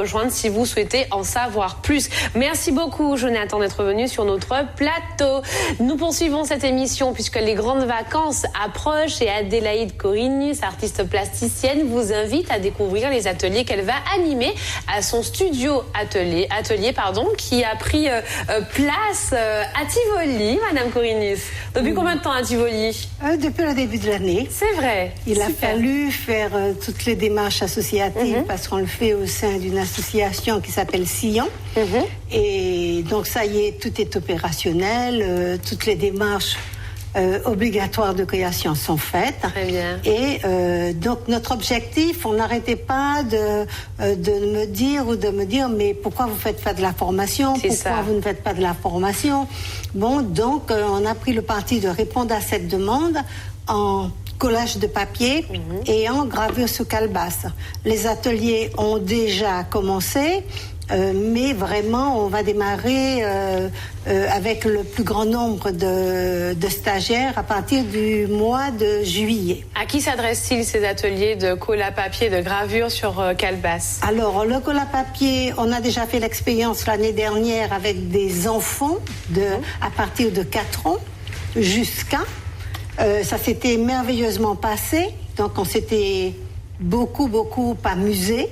rejoindre si vous souhaitez en savoir plus. Merci beaucoup, Jonathan, d'être venu sur notre plateau. Nous poursuivons cette émission puisque les grandes vacances approchent et Adélaïde Corynus, artiste plasticienne, vous invite à découvrir les ateliers qu'elle va animer à son studio atelier qui a pris place à Tivoli, Madame Corynus. Depuis combien de temps à Tivoli? Depuis le début de l'année. C'est vrai. Il a fallu faire toutes les démarches associatives parce qu'on le fait au sein d'une association qui s'appelle Sillon. Et donc ça y est, tout est opérationnel, toutes les démarches obligatoires de création sont faites. Très bien. Et donc notre objectif, on n'arrêtait pas de me dire mais pourquoi vous faites pas de la formation? Pourquoi vous ne faites pas de la formation? Bon, donc on a pris le parti de répondre à cette demande en collage de papier et en gravure sous calebasse. Les ateliers ont déjà commencé. Mais vraiment, on va démarrer avec le plus grand nombre de stagiaires à partir du mois de juillet. À qui s'adressent-ils ces ateliers de colle à papier, de gravure sur calebasse? Alors, le colle à papier, on a déjà fait l'expérience l'année dernière avec des enfants à partir de 4 ans jusqu'à... ça s'était merveilleusement passé, donc on s'était beaucoup amusé.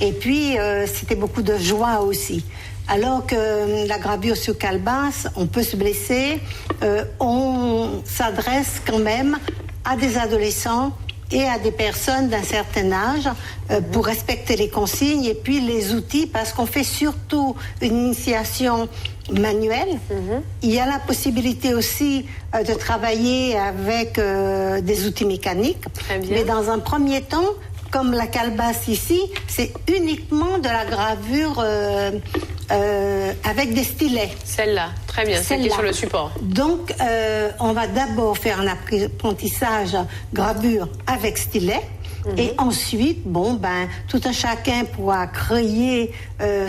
Et puis, c'était beaucoup de joie aussi. Alors que la gravure sur calebasse, on peut se blesser, on s'adresse quand même à des adolescents et à des personnes d'un certain âge pour respecter les consignes et puis les outils, parce qu'on fait surtout une initiation manuelle. Il y a la possibilité aussi de travailler avec des outils mécaniques. Très bien. Mais dans un premier temps, comme la calebasse ici, c'est uniquement de la gravure avec des stylets. Celle-là, très bien, celle qui est sur le support. Donc, on va d'abord faire un apprentissage gravure avec stylet. Et ensuite, tout un chacun pourra créer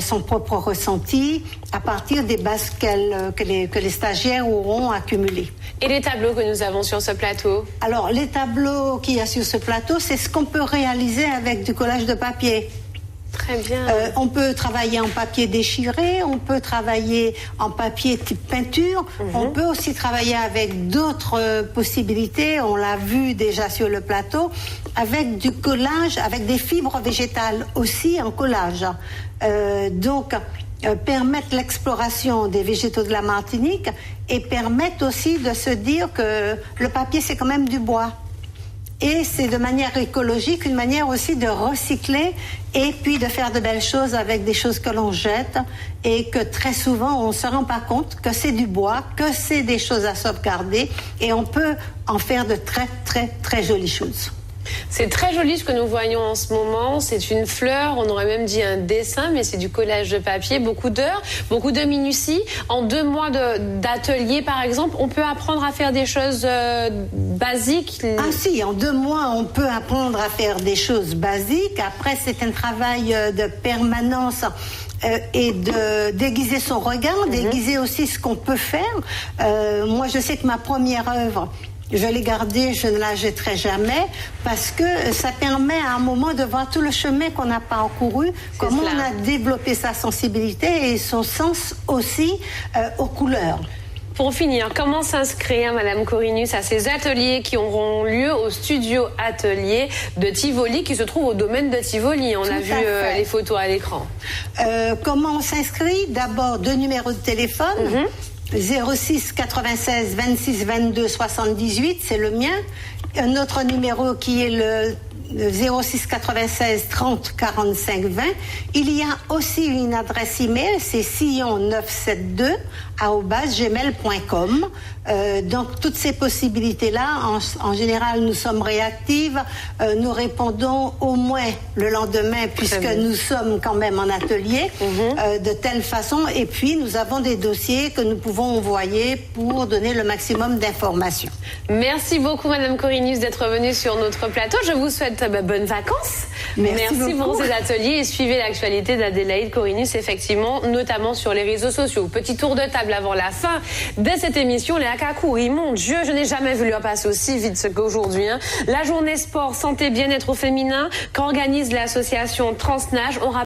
son propre ressenti à partir des bases que les stagiaires auront accumulées. Et les tableaux que nous avons sur ce plateau? Alors, les tableaux qu'il y a sur ce plateau, c'est ce qu'on peut réaliser avec du collage de papier. Très bien. On peut travailler en papier déchiré, on peut travailler en papier type peinture, on peut aussi travailler avec d'autres possibilités, on l'a vu déjà sur le plateau, avec du collage, avec des fibres végétales aussi en collage. Permettre l'exploration des végétaux de la Martinique et permettre aussi de se dire que le papier c'est quand même du bois. Et c'est de manière écologique, une manière aussi de recycler et puis de faire de belles choses avec des choses que l'on jette et que très souvent on ne se rend pas compte que c'est du bois, que c'est des choses à sauvegarder et on peut en faire de très jolies choses. C'est très joli ce que nous voyons en ce moment, c'est une fleur, on aurait même dit un dessin, mais c'est du collage de papier, beaucoup d'heures, beaucoup de minutie. En 2 mois d'atelier par exemple, on peut apprendre à faire des choses basiques? Ah si, en 2 mois on peut apprendre à faire des choses basiques, après c'est un travail de permanence et de déguiser son regard, déguiser aussi ce qu'on peut faire. Moi je sais que ma première œuvre, je l'ai gardée, je ne la jetterai jamais parce que ça permet à un moment de voir tout le chemin qu'on n'a pas parcouru, comment on a développé sa sensibilité et son sens aussi aux couleurs. Pour finir, comment s'inscrire, Madame Corynus, à ces ateliers qui auront lieu au studio atelier de Tivoli, qui se trouve au domaine de Tivoli? On a vu les photos à l'écran. Comment on s'inscrit? D'abord, 2 numéros de téléphone. 06 96 26 22 78, c'est le mien. Un autre numéro qui est le 06 96 30 45 20. Il y a aussi une adresse email, c'est sillon972@gmail.com. Donc toutes ces possibilités-là, en général, nous sommes réactives. Nous répondons au moins le lendemain, puisque nous sommes quand même en atelier, de telle façon. Et puis nous avons des dossiers que nous pouvons envoyer pour donner le maximum d'informations. Merci beaucoup, Madame Corynus, d'être venue sur notre plateau. Je vous souhaite bonnes vacances. Merci pour ces ateliers et suivez l'actualité d'Adélaïde Corynus, effectivement, notamment sur les réseaux sociaux. Petit tour de table avant la fin de cette émission. Les Akakouri, mon Dieu, je n'ai jamais vu leur passer aussi vite qu'aujourd'hui. La journée sport, santé, bien-être au féminin qu'organise l'association Transnage.